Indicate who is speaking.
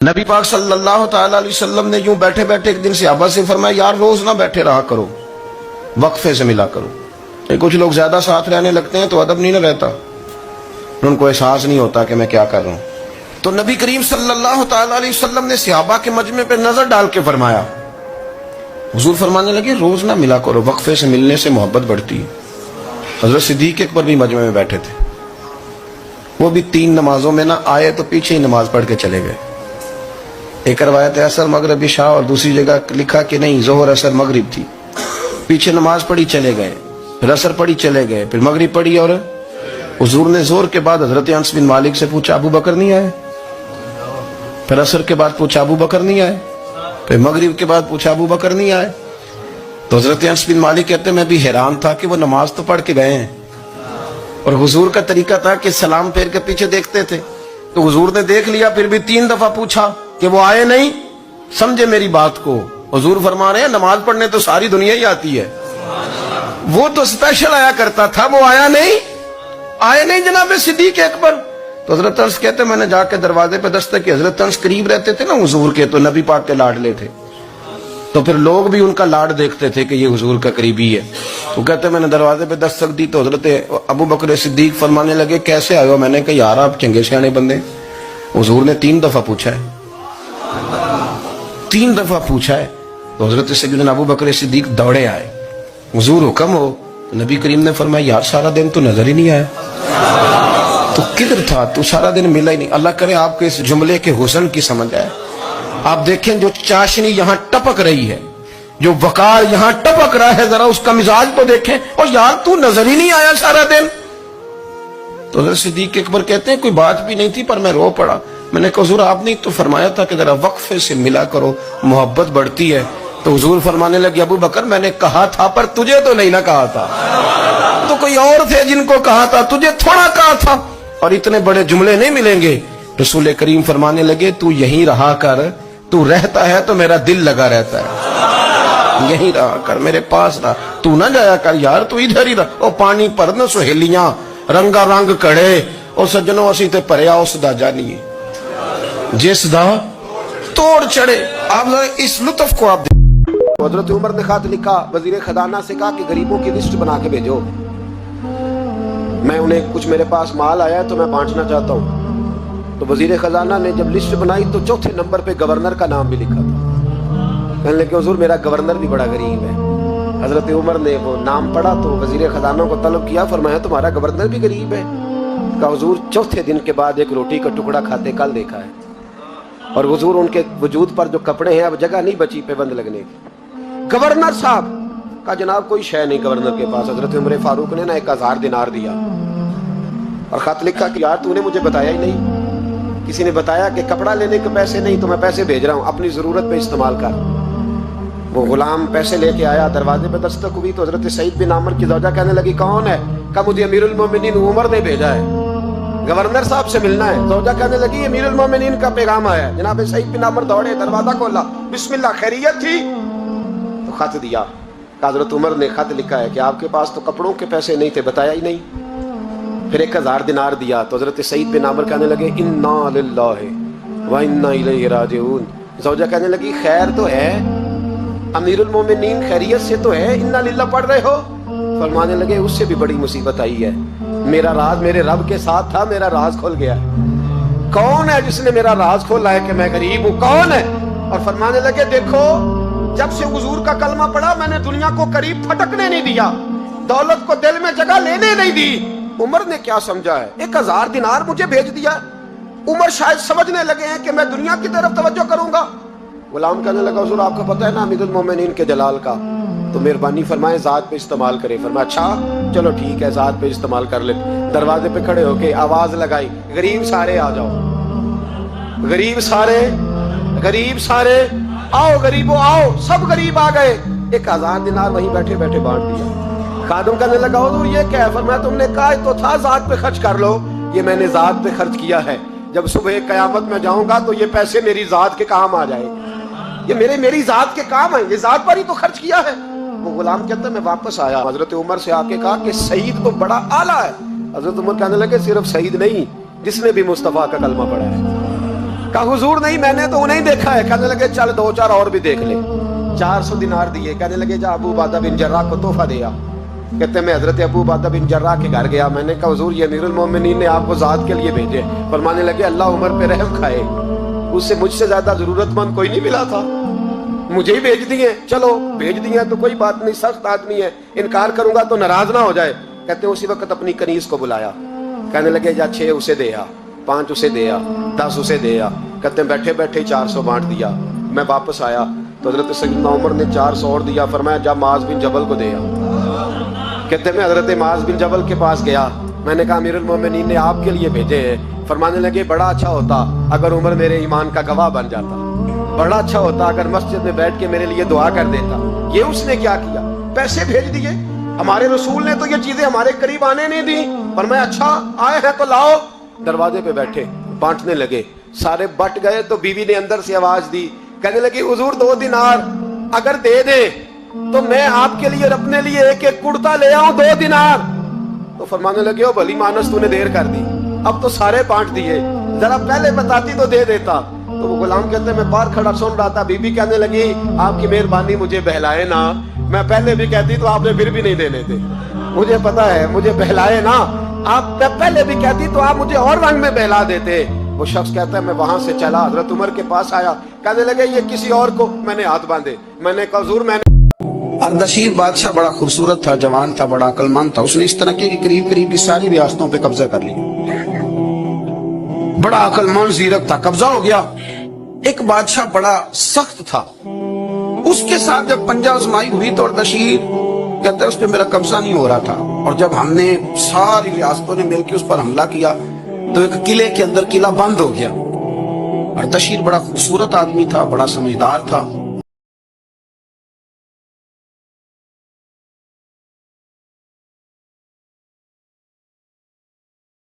Speaker 1: نبی پاک صلی اللہ تعالی علیہ وسلم نے یوں بیٹھے بیٹھے ایک دن صحابہ سے فرمایا یار روز نہ بیٹھے رہا کرو، وقفے سے ملا کرو۔ کچھ لوگ زیادہ ساتھ رہنے لگتے ہیں تو ادب نہیں نہ رہتا، ان کو احساس نہیں ہوتا کہ میں کیا کر رہا ہوں۔ تو نبی کریم صلی اللہ تعالی علیہ وسلم نے صحابہ کے مجمع پہ نظر ڈال کے فرمایا، حضور فرمانے لگے روز نہ ملا کرو، وقفے سے ملنے سے محبت بڑھتی ہے۔ حضرت صدیق اکبر بھی مجمع میں بیٹھے تھے، وہ بھی 3 نمازوں میں نہ آئے تو پیچھے ہی نماز پڑھ کے چلے گئے۔ ایک روایت ہے عصر مغرب عشاء، اور دوسری جگہ لکھا کہ نہیں ظہر عصر مغرب تھی، پیچھے نماز پڑھی چلے گئے، پھر عصر پڑھی چلے گئے، پھر مغرب پڑھی، اور حضور نے ظہر کے بعد حضرت انس بن مالک سے پوچھا ابو بکر نہیں آئے؟ پھر عصر کے بعد پوچھا ابو بکر نہیں آئے؟ پھر مغرب کے بعد پوچھا ابو بکر نہیں آئے؟ تو حضرت انس بن مالک کہتے ہیں میں بھی حیران تھا کہ وہ نماز تو پڑھ کے گئے ہیں، اور حضور کا طریقہ تھا کہ سلام پھیر کے پیچھے دیکھتے تھے، تو حضور نے دیکھ لیا، پھر بھی 3 دفعہ پوچھا کہ وہ آئے نہیں؟ سمجھے میری بات کو؟ حضور فرما رہے ہیں نماز پڑھنے تو ساری دنیا ہی آتی ہے، وہ تو اسپیشل آیا کرتا تھا، وہ آیا نہیں جناب صدیق اکبر۔ تو حضرت انس کہتے میں نے جا کے دروازے پہ دستک کی، حضرت انس قریب رہتے تھے نا حضور کے، تو نبی پاک کے لاڈلے تھے، تو پھر لوگ بھی ان کا لاڈ دیکھتے تھے کہ یہ حضور کا قریبی ہے۔ تو کہتے میں نے دروازے پہ دستک دی تو حضرت ابو بکر صدیق فرمانے لگے کیسے آئے ہو؟ میں نے کہا یار آپ چنگے سیانے بندے، حضور نے 3 دفعہ پوچھا ہے، 3 دفعہ پوچھا ہے۔ تو حضرت سیدنا ابو بکر صدیق دوڑے آئے، حضور حکم ہو؟ نبی کریم نے فرمایا یار سارا دن تو نظر ہی نہیں آیا، تو کدھر تھا تو؟ سارا دن ملا ہی نہیں۔ اللہ کرے آپ کے اس جملے کے حسن کی سمجھ آئے۔ آپ دیکھیں جو چاشنی یہاں ٹپک رہی ہے، جو وقار یہاں ٹپک رہا ہے، ذرا اس کا مزاج کو دیکھیں، اور یار تو نظر ہی نہیں آیا سارا دن۔ تو حضرت صدیق اکبر کہتے ہیں کوئی بات بھی نہیں تھی پر میں رو پڑا۔ میں نے کہا حضور آپ نے تو فرمایا تھا کہ ذرا وقفے سے ملا کرو، محبت بڑھتی ہے۔ تو حضور فرمانے لگے ابو بکر میں نے کہا تھا پر تجھے تو نہیں نہ کہا تھا، تو کوئی اور تھے جن کو کہا تھا، تجھے تھوڑا کہا تھا، اور اتنے بڑے جملے نہیں ملیں گے۔ رسول کریم فرمانے لگے تو یہیں رہا کر، تو رہتا ہے تو میرا دل لگا رہتا ہے، یہیں رہا کر، میرے پاس رہا، تو نہ جایا کر یار، تو ادھر ہی رہا۔ او پانی پرن سہیلیاں رنگا رنگ کڑے، او سجنوں اسی تے پریا اس دا جانیے جس دا توڑ چڑھے۔ آپ اس لطف کو آپ حضرت عمر نے خط لکھا، وزیر خزانہ سے کہا کہ غریبوں کی لسٹ بنا کے بھیجو، میں انہیں کچھ میرے پاس مال آیا ہے تو میں بانٹنا چاہتا ہوں۔ تو وزیر خزانہ نے جب لسٹ بنائی تو 4تھے نمبر پہ گورنر کا نام بھی لکھا تھا۔ کہنے لگے حضور میرا گورنر بھی بڑا غریب ہے۔ حضرت عمر نے وہ نام پڑھا تو وزیر خزانہ کو طلب کیا، فرمایا تمہارا گورنر بھی غریب ہے؟ کہا حضور 4تھے دن کے بعد ایک روٹی کا ٹکڑا کھاتے کل دیکھا ہے، اور حضور ان کے وجود پر جو کپڑے ہیں اب جگہ نہیں بچی پیبند لگنے کی۔ گورنر صاحب کہا جناب کوئی شے نہیں گورنر کے پاس۔ حضرت عمر فاروق نے 1000 دینار دیا اور خط لکھا کہ یار تو نے مجھے بتایا ہی نہیں، کسی نے بتایا کہ کپڑا لینے کے پیسے نہیں تو میں پیسے بھیج رہا ہوں، اپنی ضرورت پہ استعمال کر۔ وہ غلام پیسے لے کے آیا، دروازے پہ دستک ہوئی تو حضرت سعید بن عامر کی زوجہ کہنے لگی کون ہے؟ کہا مجھے امیر المومنین عمر نے بھیجا ہے، گورنر صاحب سے ملنا ہے۔ زوجہ کہنے لگی امیر المومنین کا پیغام آیا ہے۔ جناب سعید بن عامر دوڑے، دروازہ کھولا، بسم اللہ خیریت تھی؟ تو خط دیا، حضرت عمر نے خط لکھا ہے کہ آپ کے پاس تو کپڑوں کے پیسے نہیں تھے، بتایا ہی نہیں۔ پھر 1000 دینار دیا تو حضرت سعید بن عامر کہنے لگے انا للہ و انا الیہ راجعون۔ زوجہ کہنے لگی خیر تو ہے، امیر المومنین خیریت سے تو ہے، انا للہ پڑھ رہے ہو؟ فرمانے لگے اس سے بھی بڑی مصیبت آئی ہے، میرا راز میرے رب کے ساتھ تھا، میرا راز کھل گیا۔ کون ہے جس نے میرا راز کھولا ہے کہ میں غریب ہوں؟ کون ہے؟ اور فرمانے لگے دیکھو جب سے حضور کا کلمہ پڑھا میں نے دنیا کو قریب پھٹکنے نہیں دیا، دولت کو دل میں جگہ لینے نہیں دی۔ عمر نے کیا سمجھا ہے؟ 1000 دینار مجھے بھیج دیا۔ عمر شاید سمجھنے لگے ہیں کہ میں دنیا کی طرف توجہ کروں گا۔ غلام کہنے لگا حضور آپ کو پتہ ہے نا امیر المومنین کے جلال کا، تو مہربانی فرمائے ذات پہ استعمال کرے۔ فرمایا اچھا چلو ٹھیک ہے ذات پہ استعمال کر لے۔ دروازے پہ کھڑے ہو کے آواز لگائی غریب سارے آ جاؤ، غریب سارے آؤ، غریبوں آؤ۔ سب غریب آ گئے، 1000 دینار وہیں بیٹھے بیٹھے بانٹ دیا۔ خادم کہنے لگا حضور یہ کیا ہے؟ فرمایا تم نے کہا تو تھا ذات پہ خرچ کر لو، یہ میں نے ذات پہ خرچ کیا ہے، جب صبح قیامت میں جاؤں گا تو یہ پیسے میری ذات کے کام آ جائے، یہ میری ذات کے کام ہیں، یہ ذات پر ہی تو خرچ کیا ہے۔ وہ غلام کہتا ہے میں واپس آیا، حضرت عمر سے آ کے کہا کہ سعید تو بڑا اعلیٰ ہے۔ حضرت عمر کہنے لگے صرف سعید نہیں، جس نے بھی مصطفیٰ کا کلمہ پڑھا ہے۔
Speaker 2: کہا حضور نہیں میں نے تو انہیں دیکھا ہے. کہنے لگے چل 2-4 اور بھی دیکھ لے. 400 دینار دیے. کہنے لگے جا ابو عبیدہ بن جراح کو تحفہ دیا. کہتے ہیں میں حضرت ابو عبیدہ بن جراح کے گھر گیا. میں نے کہا حضور یہ امیر المومنین نے آپ کو ذات کے لیے بھیجے. فرمانے لگے اللہ عمر پہ رحم کھائے, اس سے مجھ سے زیادہ ضرورت مند کوئی نہیں ملا تھا, مجھے ہی بھیج دیے. چلو بھیج دیے تو کوئی بات نہیں, سخت آدمی ہے, انکار کروں گا تو ناراض نہ ہو جائے. کہتے ہیں اسی وقت اپنی کنیز کو بلایا. کہنے لگے جا 6 اسے دے آ, 5 اسے دے آ, 10 اسے دے آ. کہتے ہیں بیٹھے بیٹھے 400 بانٹ دیا. میں واپس آیا تو حضرت سیدنا عمر نے 400 اور دیا. فرمایا جا معاذ بن جبل کو دے آ. کہتے ہیں میں حضرت معاذ بن جبل کے پاس گیا. میں نے کہا امیر المومنین نے آپ کے لیے بھیجے ہیں. فرمانے لگے بڑا اچھا ہوتا اگر عمر میرے ایمان کا گواہ بن جاتا, بڑا اچھا ہوتا اگر مسجد میں بیٹھ کے میرے لیے دعا کر دیتا. یہ اس نے کیا کیا, پیسے بھیج دیے. ہمارے رسول نے تو یہ چیزیں ہمارے قریب آنے نہیں دی. فرمایا اچھا آئے ہیں تو لاؤ. دروازے پہ بیٹھے بانٹنے لگے. سارے بٹ گئے تو بیوی نے اندر سے آواز دی. کہنے لگی حضور 2 دینار اگر دے دے تو میں آپ کے لیے اپنے لیے 1 کرتا لے آؤں 2 دینار. تو فرمانے لگے او بھلی مانس تو نے دیر کر دی, اب تو سارے بانٹ دیے, ذرا پہلے بتاتی تو دے دیتا. تو وہ غلام کہتے ہیں میں باہر کھڑا سن رہا تھا. بی بی کہنے لگی آپ کی مہربانی مجھے بہلائے نا, میں پہلے بھی کہتی تو آپ نے پھر بھی نہیں دینے تھے. مجھے پتا ہے مجھے بہلائے نا, آپ پہلے بھی کہتی تو آپ مجھے اور رنگ میں بہلا دیتے. وہ شخص کہتا ہے میں وہاں سے چلا حضرت عمر کے پاس آیا. کہنے لگے یہ کسی اور کو, میں نے ہاتھ باندھے. میں نے کہا حضور میں نے.
Speaker 3: اردشیر بادشاہ بڑا خوبصورت تھا, جوان تھا, بڑا عقل مند تھا. اس نے اس طرح کی قریب قریب کی ساری ریاستوں پہ قبضہ کر لیا. بڑا عقل مند زیرک تھا, قبضہ ہو گیا. ایک بادشاہ بڑا سخت تھا, اس کے ساتھ جب پنجہ آزمائی ہوئی تو اردشیر کہتا ہے اس پہ میرا قبضہ نہیں ہو رہا تھا. اور جب ہم نے ساری ریاستوں نے مل کے اس پر حملہ کیا تو ایک قلعے کے اندر قلعہ بند ہو گیا. اردشیر بڑا خوبصورت آدمی تھا, بڑا سمجھدار تھا.